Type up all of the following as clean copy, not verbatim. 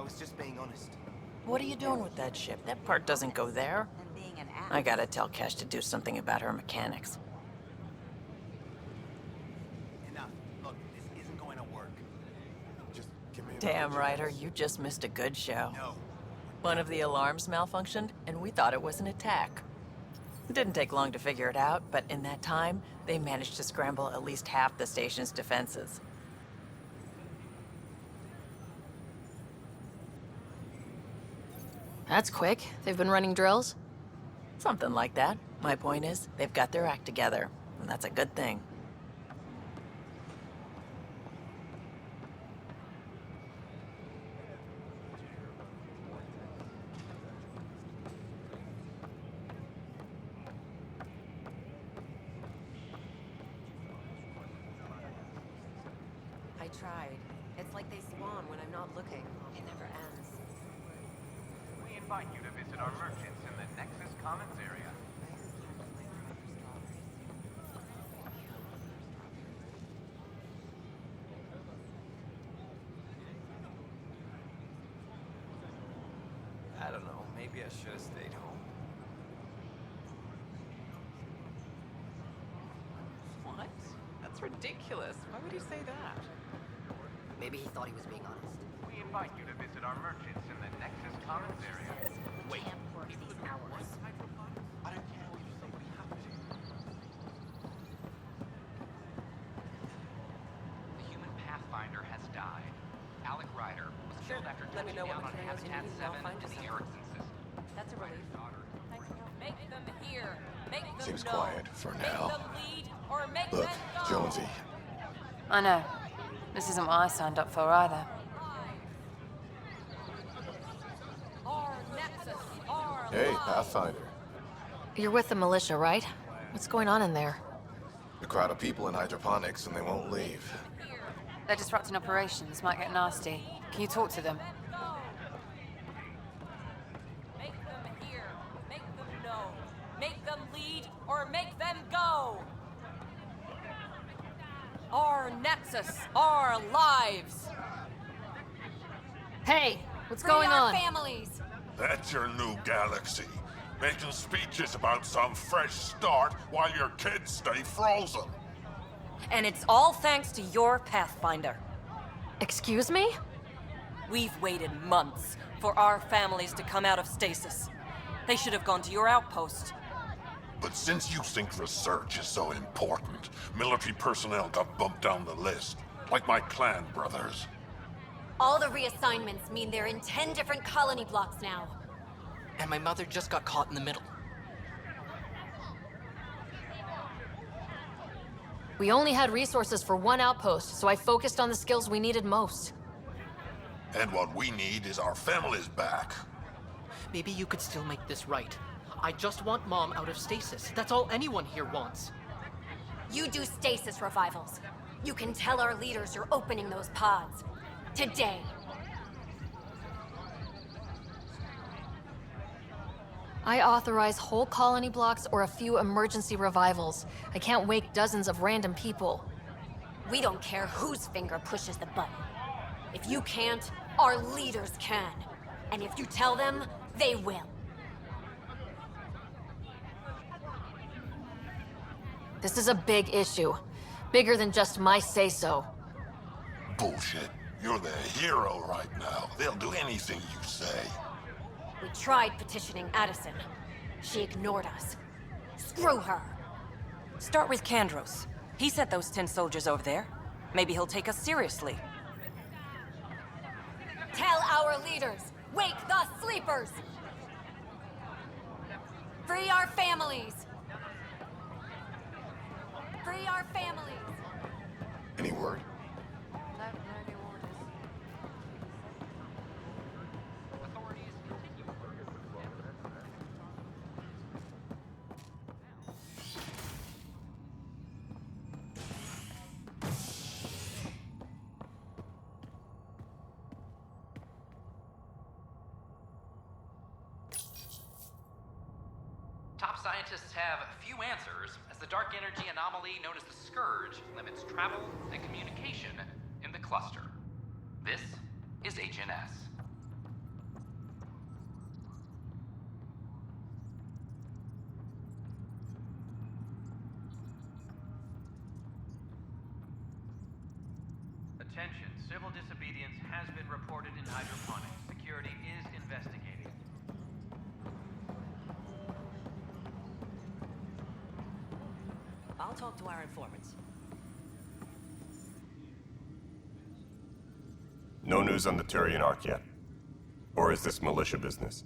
I was just being honest. What are you doing with that ship? That part doesn't go there. And being an ass. I gotta tell Cash to do something about her mechanics. Enough. Look, this isn't going to work. Just give me Damn, Ryder, you just missed a good show. No. One of the alarms malfunctioned, and we thought it was an attack. It didn't take long to figure it out, but in that time, they managed to scramble at least half the station's defenses. That's quick. They've been running drills? Something like that. My point is, they've got their act together, and that's a good thing. I tried. It's like they spawn when I'm not looking. It never ends. We invite you to visit our merchants in the Nexus Commons area. I don't know. Maybe I should have stayed home. What? That's ridiculous. Why would you say that? Maybe he thought he was being honest. We invite you to visit our merchants in the Nexus Commons area. Wait. Can't work these hours. I don't care what you say, we have to. The human Pathfinder has died. Alec Ryder was killed after Let me touching know what down on materials you Habitat need and I'll 7 find in you the some. Erickson system. That's a relief. Make them hear. Make them Seems know. quiet for Make now. them lead or make Look, them go. Jonesy, I know. This isn't what I signed up for either. Our Nexus, our hey, lives. Pathfinder. You're with the militia, right? What's going on in there? A crowd of people in hydroponics and they won't leave. They're disrupting operations. Might get nasty. Can you talk to them? Make them hear. Make them know. Make them lead or make them go. Our Nexus, our lives. Hey, what's Free going our on? families. That's your new galaxy. Making speeches about some fresh start while your kids stay frozen. And it's all thanks to your Pathfinder. Excuse me? We've waited months for our families to come out of stasis. They should have gone to your outpost. But since you think research is so important, military personnel got bumped down the list. Like my clan brothers. All the reassignments mean they're in 10 different colony blocks now. And my mother just got caught in the middle. We only had resources for one outpost, so I focused on the skills we needed most. And what we need is our families back. Maybe you could still make this right. I just want Mom out of stasis. That's all anyone here wants. You do stasis revivals. You can tell our leaders you're opening those pods. Today. I authorize whole colony blocks or a few emergency revivals. I can't wake dozens of random people. We don't care whose finger pushes the button. If you can't, our leaders can. And if you tell them, they will. This is a big issue. Bigger than just my say-so. Bullshit. You're the hero right now. They'll do anything you say. We tried petitioning Addison. She ignored us. Screw her. Start with Kandros. He sent those 10 soldiers over there. Maybe he'll take us seriously. Tell our leaders, wake the sleepers! Free our families! Free our families! Any word? Authorities continue work with Top scientists have few answers, as the dark energy anomaly known as the Scourge limits travel and communication in the cluster. This is HNS. Attention, civil disobedience has been reported in hydroponics. Security is investigating. I'll talk to our informants. No news on the Turian Ark yet? Or is this militia business?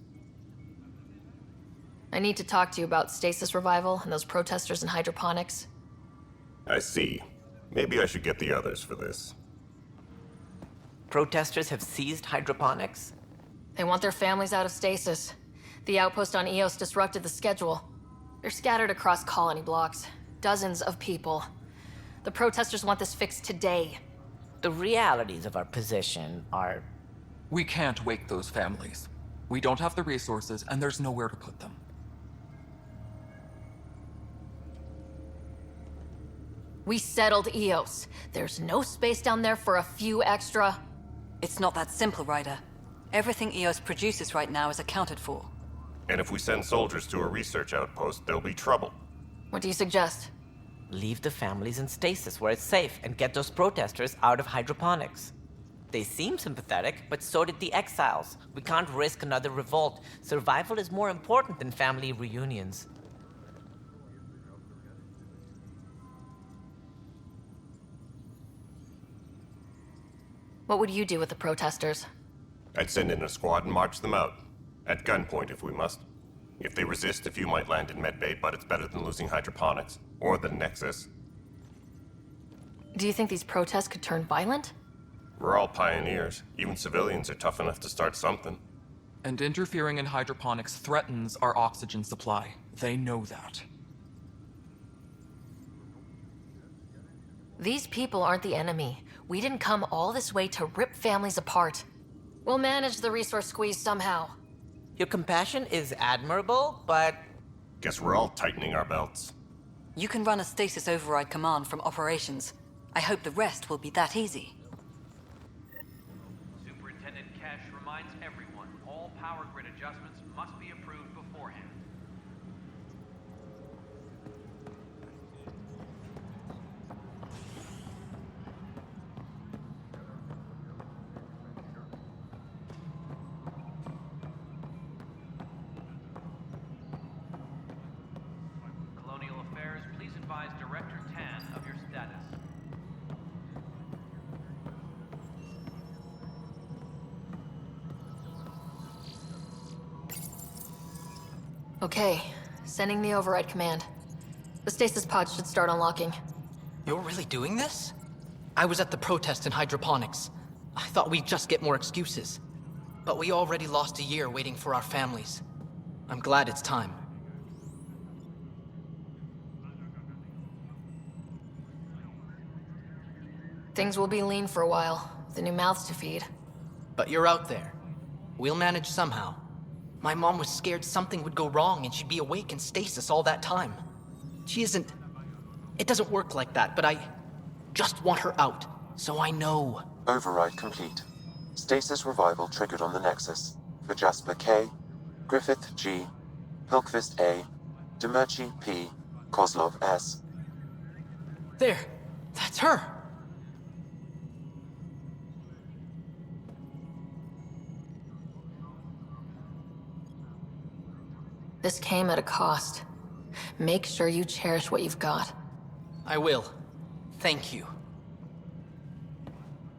I need to talk to you about stasis revival and those protesters in hydroponics. I see. Maybe I should get the others for this. Protesters have seized hydroponics? They want their families out of stasis. The outpost on Eos disrupted the schedule. They're scattered across colony blocks. Dozens of people. The protesters want this fixed today. The realities of our position are... We can't wake those families. We don't have the resources, and there's nowhere to put them. We settled Eos. There's no space down there for a few extra... It's not that simple, Ryder. Everything Eos produces right now is accounted for. And if we send soldiers to a research outpost, there'll be trouble. What do you suggest? Leave the families in stasis where it's safe and get those protesters out of hydroponics. They seem sympathetic, but so did the exiles. We can't risk another revolt. Survival is more important than family reunions. What would you do with the protesters? I'd send in a squad and march them out. At gunpoint if we must. If they resist, a few might land in medbay, but it's better than losing hydroponics. Or the Nexus. Do you think these protests could turn violent? We're all pioneers. Even civilians are tough enough to start something. And interfering in hydroponics threatens our oxygen supply. They know that. These people aren't the enemy. We didn't come all this way to rip families apart. We'll manage the resource squeeze somehow. Your compassion is admirable, but... Guess we're all tightening our belts. You can run a stasis override command from operations. I hope the rest will be that easy. Superintendent Cash reminds everyone all power grid adjustments must be approved beforehand. Colonial Affairs, please advise Director Tan of your status. Okay, sending the override command. The stasis pod should start unlocking. You're really doing this? I was at the protest in hydroponics. I thought we'd just get more excuses. But we already lost a year waiting for our families. I'm glad it's time. Things will be lean for a while. The new mouths to feed. But you're out there. We'll manage somehow. My mom was scared something would go wrong and she'd be awake in stasis all that time. She isn't... It doesn't work like that, but I just want her out, so I know. Override complete. Stasis revival triggered on the Nexus. For Jasper K, Griffith G, Hilkvist A, Demerchi P, Kozlov S. There! That's her! This came at a cost. Make sure you cherish what you've got. I will. Thank you.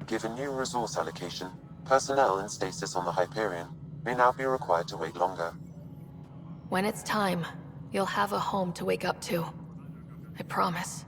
Given new resource allocation, personnel in stasis on the Hyperion may now be required to wait longer. When it's time, you'll have a home to wake up to. I promise.